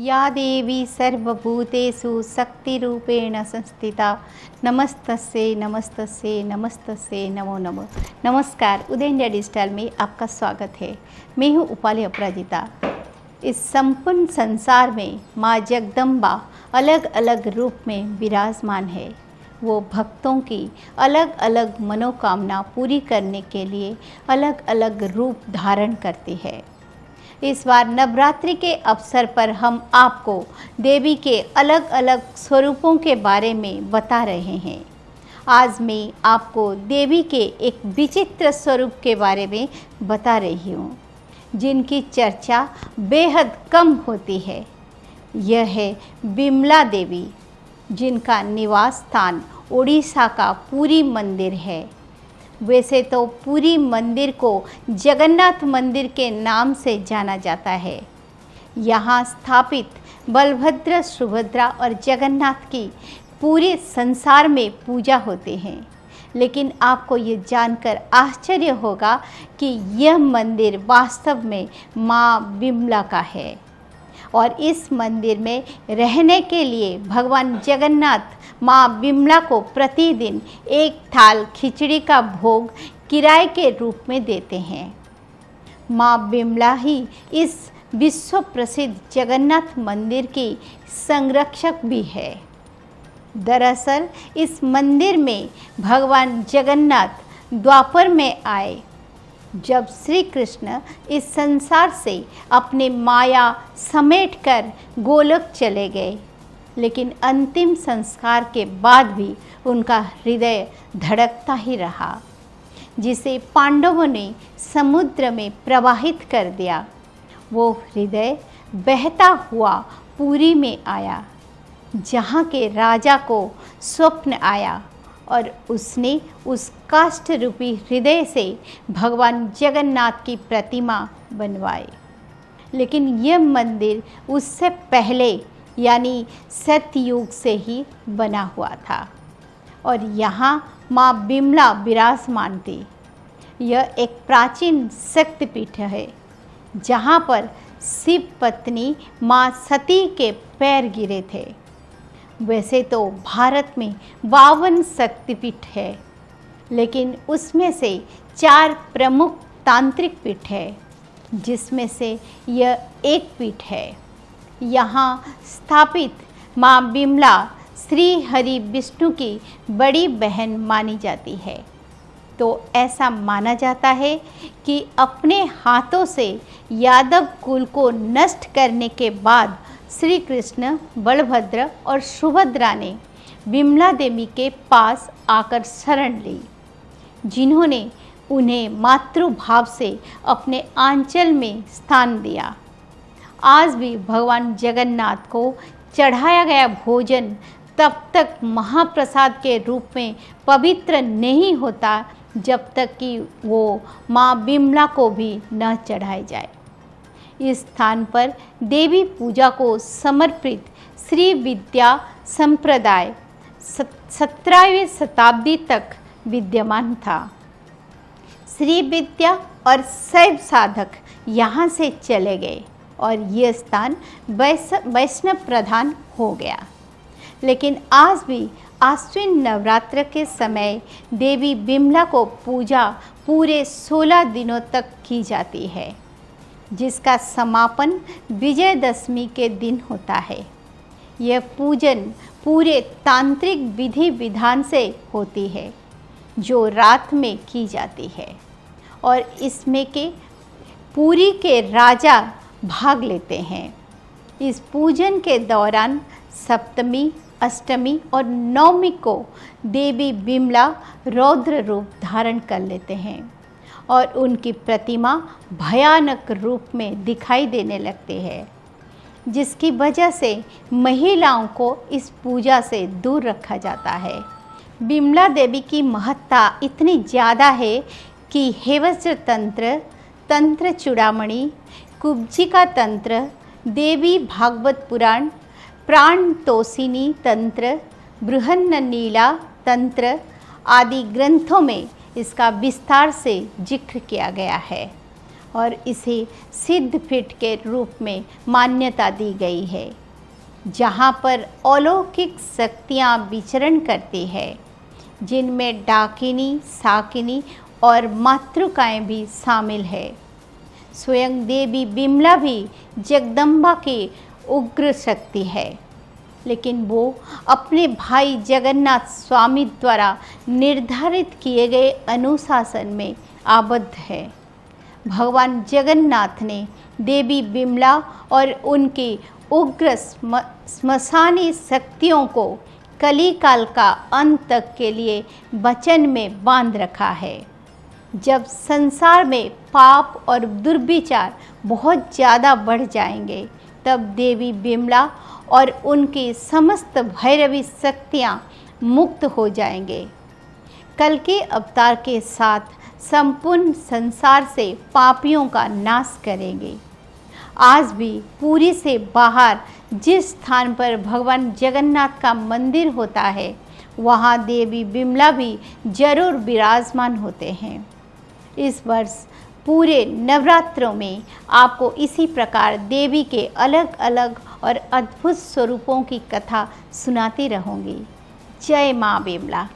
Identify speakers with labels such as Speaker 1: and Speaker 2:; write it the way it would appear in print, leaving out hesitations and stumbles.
Speaker 1: या देवी सर्वभूतेषु शक्तिरूपेण संस्थिता नमस्तस्यै नमस्तस्यै नमस्तस्यै नमो नमः। नमस्कार, उदय इंडिया डिजिटल में आपका स्वागत है। मैं हूँ उपाली अपराजिता। इस संपूर्ण संसार में माँ जगदम्बा अलग अलग रूप में विराजमान है। वो भक्तों की अलग अलग मनोकामना पूरी करने के लिए अलग अलग रूप धारण करती है। इस बार नवरात्रि के अवसर पर हम आपको देवी के अलग अलग स्वरूपों के बारे में बता रहे हैं। आज मैं आपको देवी के एक विचित्र स्वरूप के बारे में बता रही हूँ, जिनकी चर्चा बेहद कम होती है। यह है बिमला देवी, जिनका निवास स्थान उड़ीसा का पुरी मंदिर है। वैसे तो पुरी मंदिर को जगन्नाथ मंदिर के नाम से जाना जाता है। यहाँ स्थापित बलभद्र, सुभद्रा और जगन्नाथ की पूरे संसार में पूजा होते हैं। लेकिन आपको ये जानकर आश्चर्य होगा कि यह मंदिर वास्तव में माँ बिमला का है और इस मंदिर में रहने के लिए भगवान जगन्नाथ माँ बिमला को प्रतिदिन एक थाल खिचड़ी का भोग किराए के रूप में देते हैं। माँ बिमला ही इस विश्व प्रसिद्ध जगन्नाथ मंदिर की संरक्षक भी है। दरअसल इस मंदिर में भगवान जगन्नाथ द्वापर में आए, जब श्री कृष्ण इस संसार से अपने माया समेटकर गोलोक चले गए। लेकिन अंतिम संस्कार के बाद भी उनका हृदय धड़कता ही रहा, जिसे पांडवों ने समुद्र में प्रवाहित कर दिया। वो हृदय बहता हुआ पुरी में आया, जहाँ के राजा को स्वप्न आया और उसने उस काष्ठ रूपी हृदय से भगवान जगन्नाथ की प्रतिमा बनवाई। लेकिन यह मंदिर उससे पहले यानी सतयुग से ही बना हुआ था और यहाँ माँ बिमला विराजमान थी। यह एक प्राचीन शक्तिपीठ है, जहाँ पर शिव पत्नी माँ सती के पैर गिरे थे। वैसे तो भारत में 52 शक्तिपीठ है, लेकिन उसमें से 4 प्रमुख तांत्रिक पीठ है, जिसमें से यह एक पीठ है। यहाँ स्थापित माँ बिमला श्री हरि विष्णु की बड़ी बहन मानी जाती है। तो ऐसा माना जाता है कि अपने हाथों से यादव कुल को नष्ट करने के बाद श्री कृष्ण, बलभद्र और सुभद्रा ने बिमला देवी के पास आकर शरण ली, जिन्होंने उन्हें मातृभाव से अपने आंचल में स्थान दिया। आज भी भगवान जगन्नाथ को चढ़ाया गया भोजन तब तक महाप्रसाद के रूप में पवित्र नहीं होता, जब तक कि वो माँ बिमला को भी न चढ़ाई जाए। इस स्थान पर देवी पूजा को समर्पित श्री विद्या संप्रदाय 17वीं शताब्दी तक विद्यमान था। श्री विद्या और शैव साधक यहाँ से चले गए और ये स्थान वैष्णव प्रधान हो गया। लेकिन आज भी आश्विन नवरात्र के समय देवी बिमला को पूजा पूरे 16 दिनों तक की जाती है, जिसका समापन विजयदशमी के दिन होता है। यह पूजन पूरे तांत्रिक विधि विधान से होती है, जो रात में की जाती है और इसमें के पुरी के राजा भाग लेते हैं। इस पूजन के दौरान सप्तमी, अष्टमी और नवमी को देवी बिमला रौद्र रूप धारण कर लेते हैं और उनकी प्रतिमा भयानक रूप में दिखाई देने लगती है, जिसकी वजह से महिलाओं को इस पूजा से दूर रखा जाता है। बिमला देवी की महत्ता इतनी ज़्यादा है कि हेवज्र तंत्र, तंत्र चूड़ामणि, कुब्जिका तंत्र, देवी भागवत पुराण, प्राण तोषिनी तंत्र, बृहन्ननीला तंत्र आदि ग्रंथों में इसका विस्तार से जिक्र किया गया है। और इसे सिद्धपीठ के रूप में मान्यता दी गई है, जहाँ पर अलौकिक शक्तियाँ विचरण करती है, जिनमें डाकिनी, साकिनी और मातृकाएँ भी शामिल है। स्वयं देवी बिमला भी जगदम्बा की उग्र शक्ति है, लेकिन वो अपने भाई जगन्नाथ स्वामी द्वारा निर्धारित किए गए अनुशासन में आबद्ध है। भगवान जगन्नाथ ने देवी बिमला और उनकी उग्र श्मशानी शक्तियों को कलिकाल का अंत तक के लिए वचन में बांध रखा है। जब संसार में पाप और दुर्विचार बहुत ज़्यादा बढ़ जाएंगे, तब देवी बिमला और उनकी समस्त भैरवी शक्तियाँ मुक्त हो जाएंगे। कल के अवतार के साथ संपूर्ण संसार से पापियों का नाश करेंगे। आज भी पुरी से बाहर जिस स्थान पर भगवान जगन्नाथ का मंदिर होता है, वहाँ देवी बिमला भी जरूर विराजमान होते हैं। इस वर्ष पूरे नवरात्रों में आपको इसी प्रकार देवी के अलग अलग और अद्भुत स्वरूपों की कथा सुनाती रहूँगी। जय माँ बिमला।